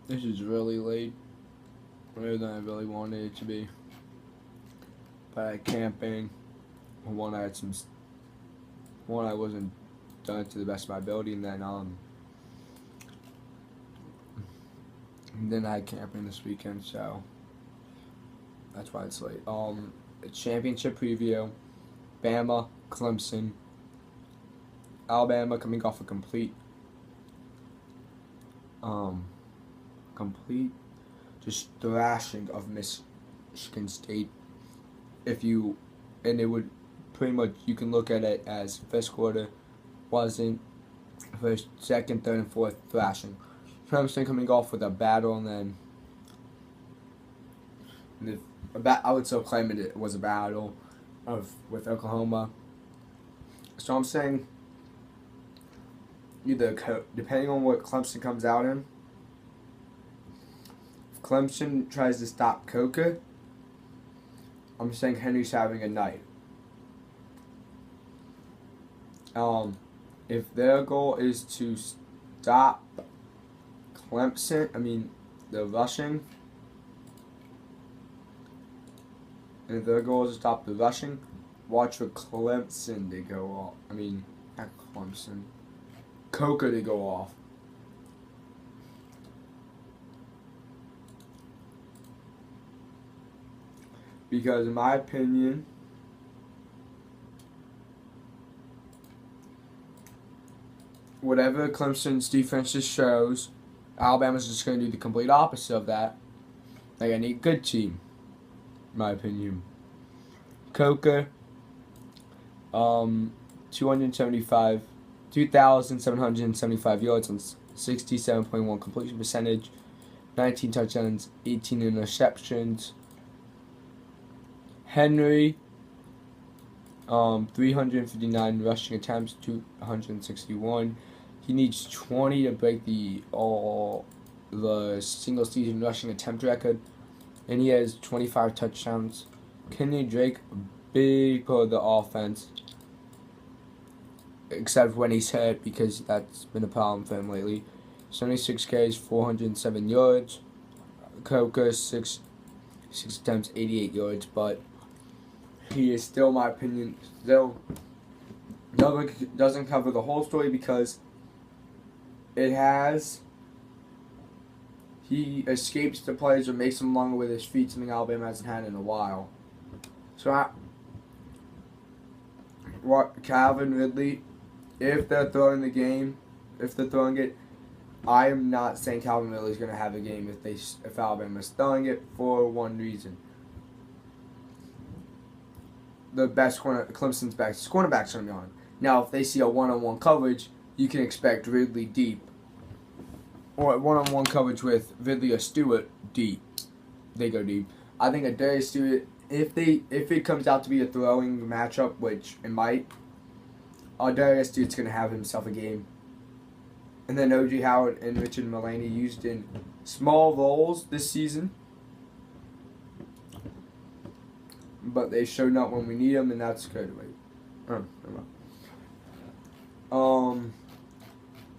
This is really late, later than I really wanted it to be. But I had camping. One I had some. One I wasn't done to the best of my ability, and then I had camping this weekend, so that's why it's late. A championship preview. Bama, Clemson, Alabama coming off a um, complete just thrashing of Michigan State. If you, and it would pretty much, you can look at it as first quarter wasn't, first, second, third, and fourth thrashing. Clemson coming off with a battle, and then I would still claim it was a battle with Oklahoma. So I'm saying either depending on what Clemson comes out in. If Clemson tries to stop Coker, I'm saying Henry's having a night. If their goal is to stop the rushing, and if their goal is to stop the rushing, watch for Clemson to go off. Not Clemson. Coker to go off. Because in my opinion, whatever Clemson's defense just shows, Alabama's just going to do the complete opposite of that. Like, I need a good team, in my opinion. Coker, 2,775 yards on 67.1 completion percentage, 19 touchdowns, 18 interceptions. Henry, 359 rushing attempts, 261. He needs 20 to break the single season rushing attempt record, and he has 25 touchdowns. Kenny Drake, big part of the offense, except when he's hurt, because that's been a problem for him lately. 76 carries, 407 yards. Coker, 6 attempts, 88 yards, but he is still, in my opinion, doesn't cover the whole story, because he escapes the plays or makes them longer with his feet, something Alabama hasn't had in a while. So Calvin Ridley, if they're throwing it, I am not saying Calvin Ridley is going to have a game if Alabama's throwing it, for one reason. Clemson's cornerback's going to be on. Now, if they see a one-on-one coverage, you can expect Ridley deep. Or one-on-one coverage with Ridley or Stewart deep. They go deep. I think a Darius Stewart, if it comes out to be a throwing matchup, which it might, Darius Stewart's going to have himself a game. And then O.J. Howard and Richard Mullaney used in small roles this season. But they showed up when we need them, and that's good.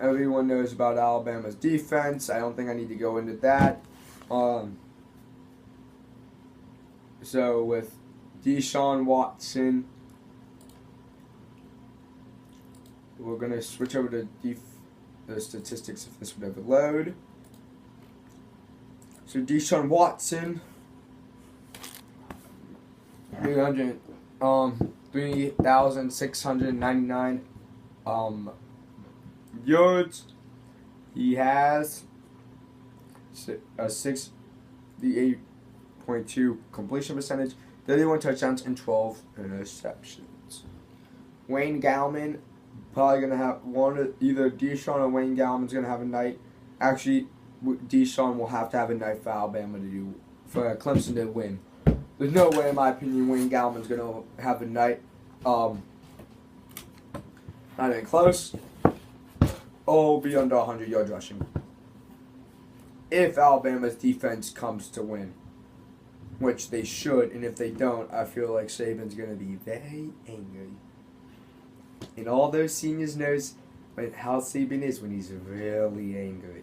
Everyone knows about Alabama's defense. I don't think I need to go into that. So with Deshaun Watson, we're going to switch over to the statistics if this would ever load. So Deshaun Watson, 3,699 yards. He has a 68.2 completion percentage, 31 touchdowns, and 12 interceptions. Wayne Gallman, probably going to have either Deshaun or Wayne Gallman's going to have a night. Actually, Deshaun will have to have a night for Alabama for Clemson to win. There's no way, in my opinion, Wayne Gallman's going to have a night. Not even close. Or be under 100 yards rushing. If Alabama's defense comes to win, which they should, and if they don't, I feel like Saban's going to be very angry. And all those seniors knows how Saban is when he's really angry.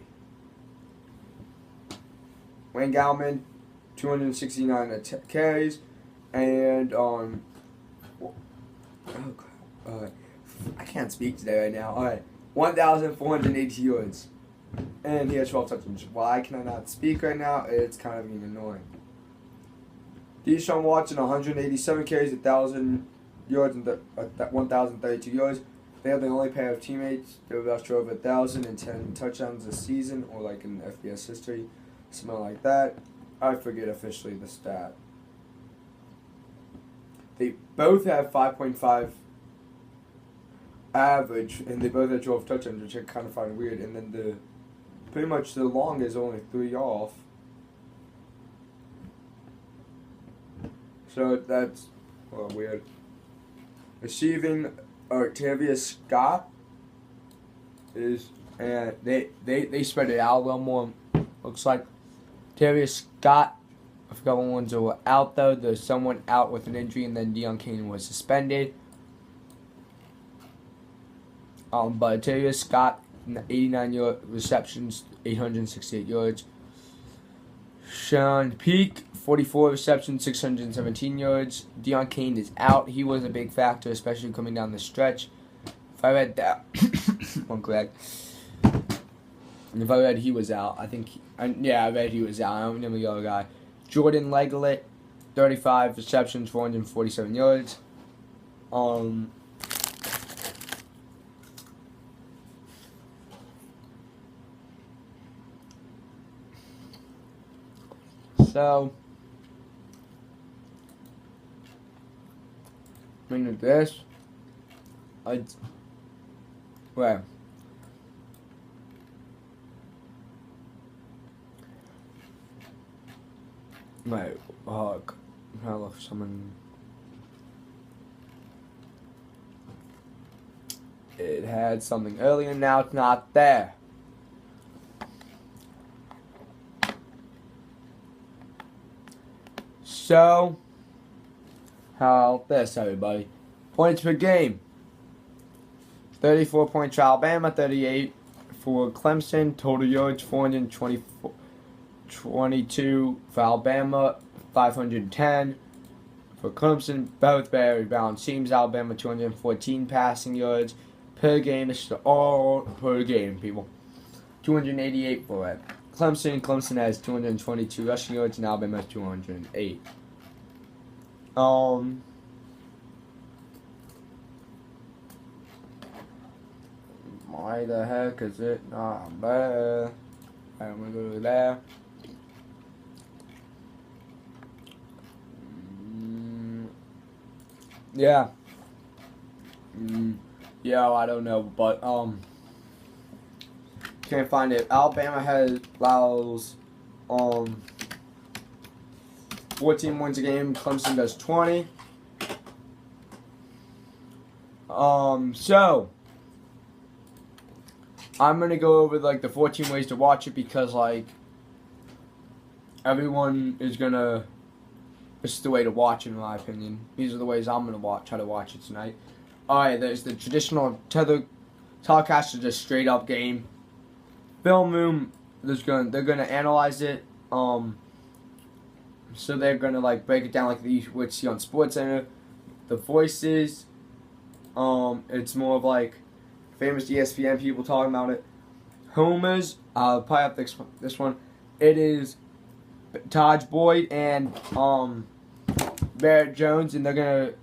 Wayne Gallman, 269 carries, and I can't speak today right now. All right, 1,480 yards, and he has 12 touchdowns. Why can I not speak right now? It's kind of being annoying. Deshaun Watson, 187 carries, 1,000 yards, and 1,032 yards. They are the only pair of teammates that have rushed over 1,010 touchdowns this season, or like in FBS history, something like that. I forget officially the stat. They both have 5.5 average, and they both have 12 touchdowns, which I kind of find weird. And then pretty much the long is only 3 off. So that's weird. Receiving Octavius Scott is, and they spread it out a little more. Looks like Octavius Scott, I forgot what ones were out though. There's someone out with an injury, and then Deon Cain was suspended. But Octavius Scott, 89 receptions, 868 yards. Sean Peak, 44 receptions, 617 yards. Deon Cain is out. He was a big factor, especially coming down the stretch. If I read that, one correct. If I read he was out, I think, I read he was out. I don't remember the other guy. Jordan Leggett, 35 receptions, 447 yards. So, into this, wait, I'm trying to look for someone. It had something earlier, now it's not there. So, how about this, everybody? Points per game. 34 points for Alabama, 38 for Clemson. Total yards, 422 for Alabama, 510 for Clemson. Both very balanced teams. Alabama, 214 passing yards per game. This is all per game, people. 288 for it. Clemson has 222 rushing yards, and Alabama has 208. Why the heck is it not there? I'm gonna go to there. Yeah. Yeah, I don't know, but can't find it. Alabama allows 14 points a game. Clemson does 20. So I'm gonna go over like the 14 ways to watch it, because like everyone is gonna. This is the way to watch it, in my opinion. These are the ways I'm gonna try to watch it tonight. Alright, there's the traditional tether telecast, is just straight up game. Film room, they're gonna analyze it. So they're gonna like break it down like you would see on SportsCenter. The voices, it's more of like famous ESPN people talking about it. Homers, I'll probably have this one. It is Taj Boyd and Barrett Jones, and they're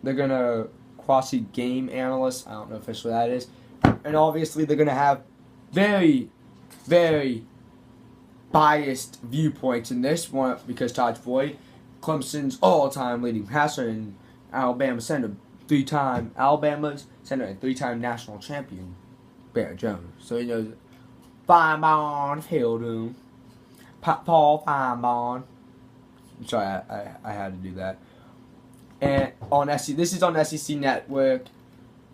gonna quasi game analysts. I don't know officially that is, and obviously they're gonna have very, very biased viewpoints in this one, because Taj Boyd, Clemson's all-time leading passer, and Alabama's center, three-time national champion, Barrett Jones. So he knows Feinbaum Fielding, Paul Feinbaum. Sorry, I had to do that. And on this is on SEC Network.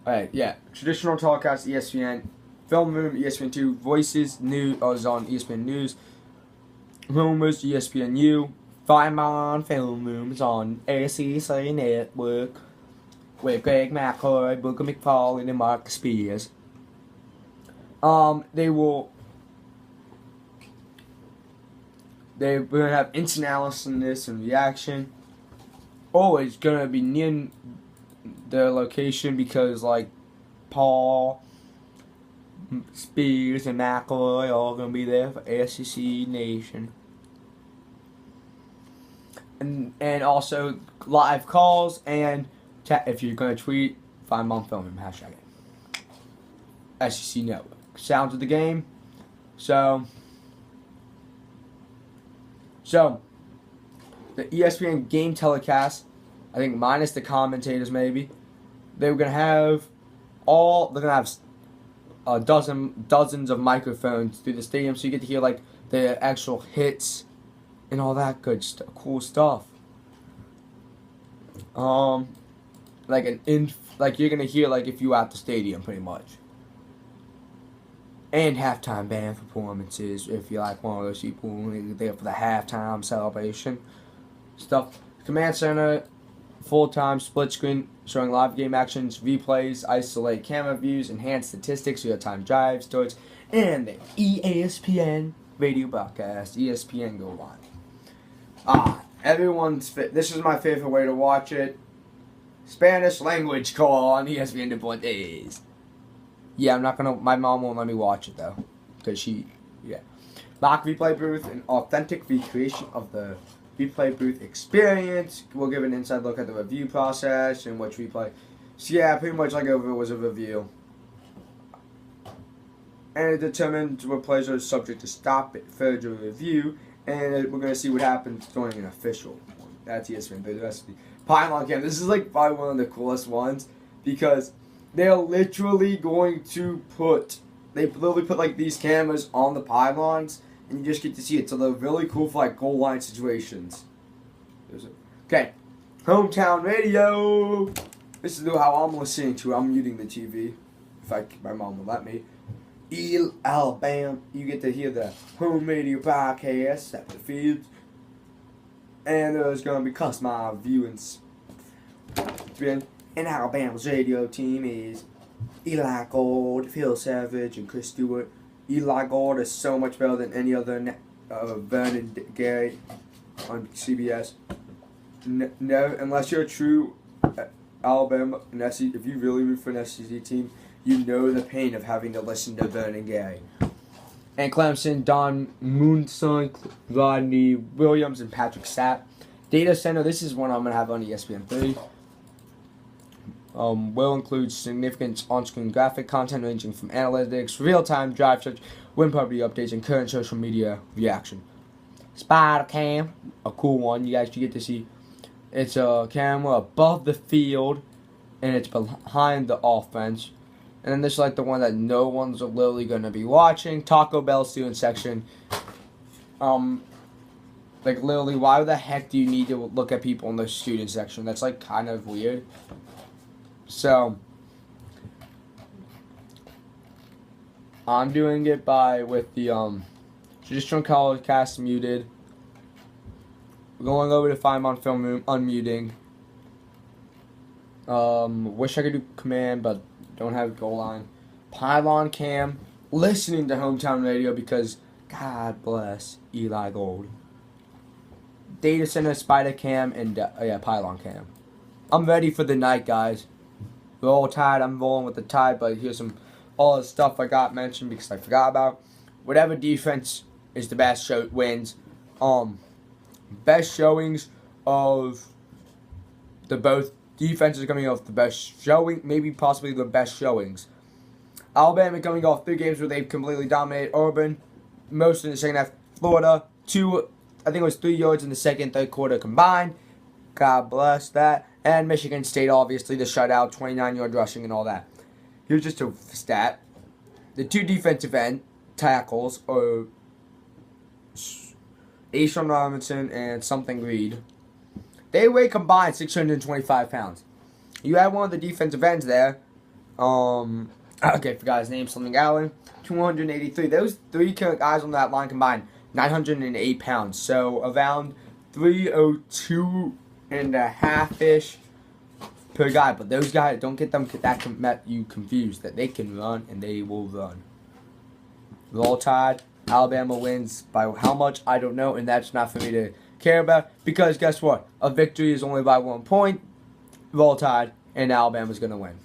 Alright, yeah. Traditional telecast, ESPN. Film room, ESPN2. Voices, news is on ESPN News. Rumors, ESPNU. Feinbaum Film Room is on SEC Network with Greg McElroy, Booker McFarland, and Mark Spears. They will We're gonna have instant analysis and reaction. Always gonna be near the location because like Paul, Spears, and McElroy all gonna be there for SEC Nation. And also live calls and if you're gonna tweet, find Mom Filming hashtag it. SEC Network. Sounds of the game. So the ESPN game telecast, I think minus the commentators maybe, they're gonna have dozens of microphones through the stadium, so you get to hear like the actual hits and all that good cool stuff. Like you're gonna hear like if you're at the stadium pretty much. And halftime band performances if you're like one of those people there for the halftime celebration stuff. Command center, full-time split screen showing live game actions, replays, isolate camera views, enhanced statistics, real-time drive storage, and the ESPN radio broadcast, ESPN Go Live. This is my favorite way to watch it. Spanish language call on ESPN Deportes. Yeah, my mom won't let me watch it though. Mock replay booth, an authentic recreation of the replay booth experience. We'll give an inside look at the review process and which replay. So yeah, pretty much like if it was a review. And it determines what plays are subject to stop it further review. And we're going to see what happens during an official one. That's ESPN. The rest of the pylon cam. This is like probably one of the coolest ones because they're literally going to put like these cameras on the pylons and you just get to see it. So they're really cool for like goal line situations. Okay, hometown radio. This is how I'm listening to it. I'm muting the TV if my mom will let me. Alabama, you get to hear the home radio podcast at the field, and there's gonna be customized viewings. And Alabama's radio team is Eli Gold, Phil Savage, and Chris Stewart. Eli Gold is so much better than any other Vernon Gary on CBS. No, unless you're a true Alabama, if you really root for an SEC team, you know the pain of having to listen to Vernon Gary. And Clemson, Don Moonson, Rodney Williams, and Patrick Sapp. Data Center, this is one I'm going to have on ESPN3. Will include significant on-screen graphic content ranging from analytics, real-time drive search, win property updates, and current social media reaction. Spider Cam, a cool one. You guys get to see. It's a camera above the field, and it's behind the offense. And then this is like the one that no one's literally going to be watching. Taco Bell student section. Like literally, why the heck do you need to look at people in the student section? That's like kind of weird. So, I'm doing it with the traditional college cast muted. We're going over to Find on Film unmuting. Wish I could do command, but don't have goal line. Pylon cam, listening to hometown radio because God bless Eli Gold. Data center, spider cam, and pylon cam. I'm ready for the night, guys. We're all tired. I'm rolling with the tide, but here's all the stuff I got mentioned because I forgot about. Whatever defense is the best wins. Best showings of the both defenses coming off the best showing, maybe possibly the best showings. Alabama coming off 3 games where they've completely dominated Auburn. Most in the second half. Florida, 3 yards in the second, third quarter combined. God bless that. And Michigan State, obviously, the shutout, 29-yard rushing and all that. Here's just a stat. The 2 defensive end tackles are Ashawn Robinson and something Reed. They weigh combined 625 pounds. You had one of the defensive ends there. Forgot his name, something Allen. 283. Those 3 guys on that line combined, 908 pounds. So around 302 and a half-ish per guy. But those guys, don't get you confused that they can run and they will run. We're all tied. Alabama wins by how much, I don't know, and that's not for me to care about because guess what? A victory is only by 1 point. Roll Tide, and Alabama's going to win.